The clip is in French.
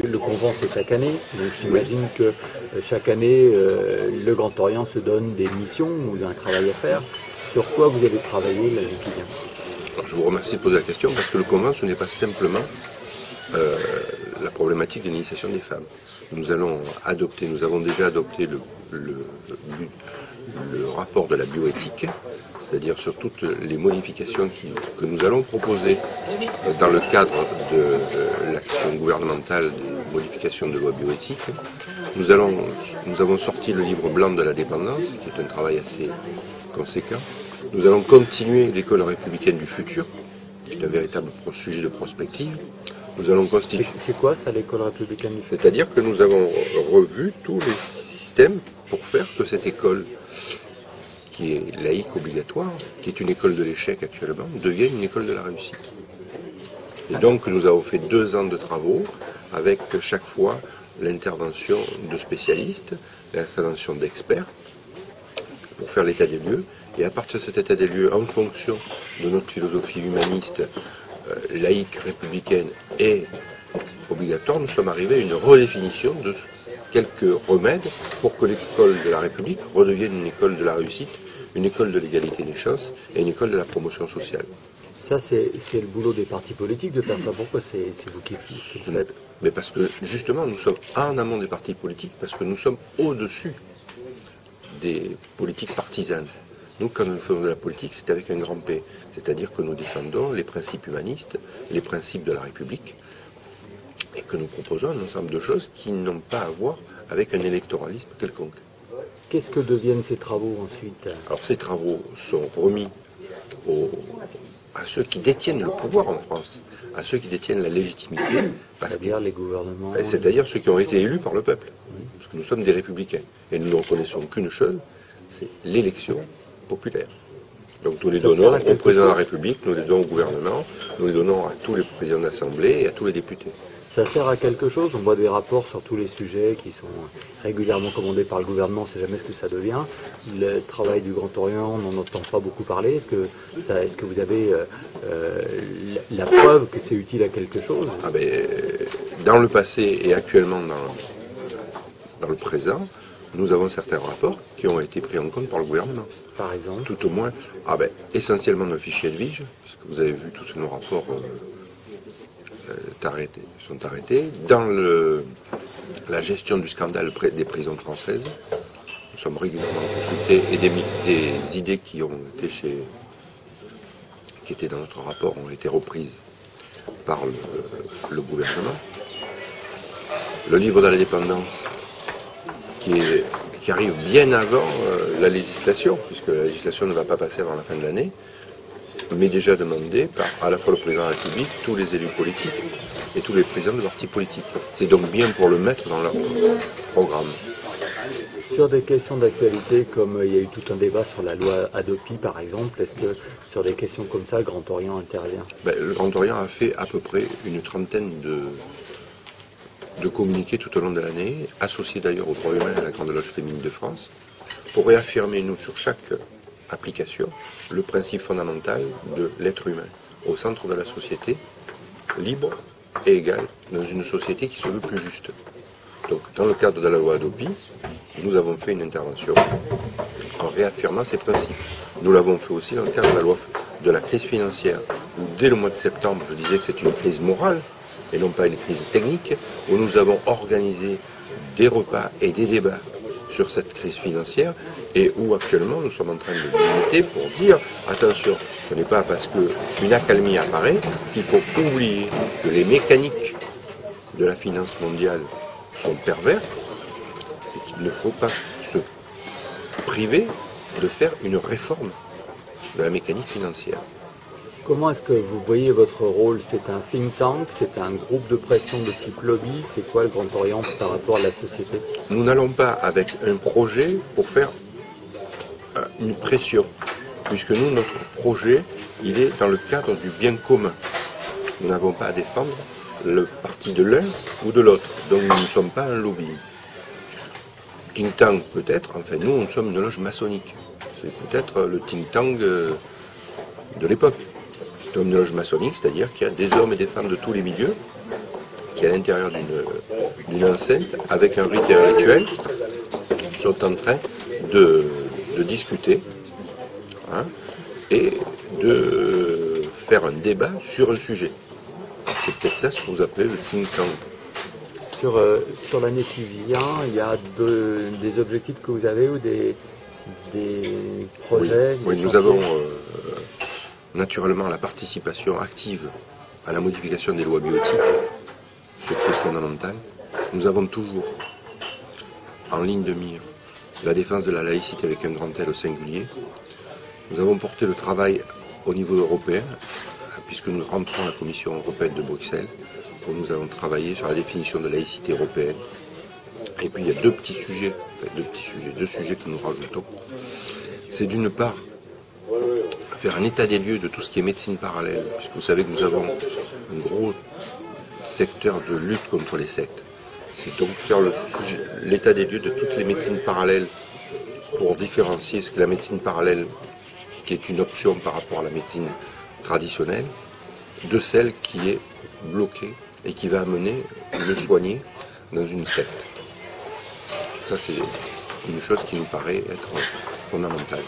Le convent, c'est chaque année, donc j'imagine que chaque année, le Grand Orient se donne des missions ou un travail à faire. Sur quoi vous allez travailler l'année qui vient? Alors, je vous remercie de poser la question parce que le convent, ce n'est pas simplement euh, la problématique de l'initiation des femmes. Nous avons déjà adopté le rapport de la bioéthique, c'est-à-dire sur toutes les modifications que nous allons proposer dans le cadre de l'action gouvernementale des modifications de loi bioéthique. Nous avons sorti le livre blanc de la dépendance, qui est un travail assez conséquent. Nous allons continuer l'école républicaine du futur, qui est un véritable sujet de prospective. Nous allons constituer. C'est quoi ça, l'école républicaine du futur? C'est-à-dire que nous avons revu tous les systèmes pour faire que cette école, qui est laïque obligatoire, qui est une école de l'échec actuellement, devienne une école de la réussite. Et donc nous avons fait 2 ans de travaux avec chaque fois l'intervention de spécialistes, l'intervention d'experts pour faire l'état des lieux. Et à partir de cet état des lieux, en fonction de notre philosophie humaniste, laïque, républicaine et obligatoire, nous sommes arrivés à une redéfinition de quelques remèdes pour que l'école de la République redevienne une école de la réussite, une école de l'égalité des chances et une école de la promotion sociale. Ça, c'est le boulot des partis politiques de faire ça. Pourquoi c'est vous qui le faites? Mais parce que justement, nous sommes en amont des partis politiques, parce que nous sommes au-dessus des politiques partisanes. Nous, quand nous faisons de la politique, c'est avec un grand P. C'est-à-dire que nous défendons les principes humanistes, les principes de la République, et que nous proposons un ensemble de choses qui n'ont pas à voir avec un électoralisme quelconque. Qu'est-ce que deviennent ces travaux ensuite? Alors ces travaux sont remis à ceux qui détiennent le pouvoir en France, à ceux qui détiennent la légitimité. C'est-à-dire les gouvernements? C'est-à-dire ceux qui ont été élus par le peuple. Parce que nous sommes des républicains. Et nous ne reconnaissons qu'une chose, c'est l'élection populaire. Donc nous les donnons au président de la République, nous les donnons au gouvernement, nous les donnons à tous les présidents d'assemblée et à tous les députés. Ça sert à quelque chose? On voit des rapports sur tous les sujets qui sont régulièrement commandés par le gouvernement, on ne sait jamais ce que ça devient. Le travail du Grand Orient, on n'en entend pas beaucoup parler. Est-ce que vous avez la preuve que c'est utile à quelque chose? Dans le passé et actuellement dans le présent, nous avons certains rapports qui ont été pris en compte par le gouvernement. Par exemple? Tout au moins, essentiellement nos fichiers Edwige, puisque vous avez vu tous nos rapports sont arrêtés. Dans la gestion du scandale des prisons françaises, nous sommes régulièrement consultés et des idées qui étaient dans notre rapport ont été reprises par le gouvernement. Le livre de la dépendance, qui arrive bien avant la législation, puisque la législation ne va pas passer avant la fin de l'année, mais déjà demandé par à la fois le président de la République, tous les élus politiques et tous les présidents de partis politiques. C'est donc bien pour le mettre dans leur programme. Sur des questions d'actualité, comme il y a eu tout un débat sur la loi Hadopi par exemple, est-ce que sur des questions comme ça, le Grand Orient intervient? Le Grand Orient a fait à peu près une trentaine de communiqués tout au long de l'année, associés d'ailleurs au droit humain et à la Grande Loge féminine de France, pour réaffirmer, nous, sur chaque application, le principe fondamental de l'être humain, au centre de la société, libre et égal, dans une société qui se veut plus juste. Donc, dans le cadre de la loi Hadopi, nous avons fait une intervention en réaffirmant ces principes. Nous l'avons fait aussi dans le cadre de la loi de la crise financière, où dès le mois de septembre, je disais que c'est une crise morale, et non pas une crise technique, où nous avons organisé des repas et des débats sur cette crise financière, et où actuellement nous sommes en train de limiter pour dire, attention, ce n'est pas parce qu'une accalmie apparaît qu'il faut oublier que les mécaniques de la finance mondiale sont pervers, et qu'il ne faut pas se priver de faire une réforme de la mécanique financière. Comment est-ce que vous voyez votre rôle? C'est un think tank? C'est un groupe de pression de type lobby? C'est quoi le Grand Orient par rapport à la société? Nous n'allons pas avec un projet pour faire une pression, puisque nous, notre projet, il est dans le cadre du bien commun. Nous n'avons pas à défendre le parti de l'un ou de l'autre, donc nous ne sommes pas un lobby. Think tank peut-être, enfin nous, nous sommes une loge maçonnique. C'est peut-être le think tank de l'époque. C'est une loge maçonnique, c'est-à-dire qu'il y a des hommes et des femmes de tous les milieux qui est à l'intérieur d'une enceinte, avec un rite et un rituel, sont en train de discuter hein, et de faire un débat sur un sujet. C'est peut-être ça ce que vous appelez le think tank. Sur l'année qui vient, il y a des objectifs que vous avez ou des projets? Oui, nous avons naturellement la participation active à la modification des lois bioéthiques, ce qui est fondamental. Nous avons toujours en ligne de mire la défense de la laïcité avec un grand L au singulier. Nous avons porté le travail au niveau européen, puisque nous rentrons à la Commission européenne de Bruxelles, où nous allons travailler sur la définition de laïcité européenne. Et puis il y a deux sujets que nous rajoutons. C'est d'une part faire un état des lieux de tout ce qui est médecine parallèle, puisque vous savez que nous avons un gros secteur de lutte contre les sectes. C'est donc faire l'état des lieux de toutes les médecines parallèles pour différencier ce qu'est la médecine parallèle, qui est une option par rapport à la médecine traditionnelle, de celle qui est bloquée et qui va amener le soigner dans une secte. Ça, c'est une chose qui nous paraît être fondamentale.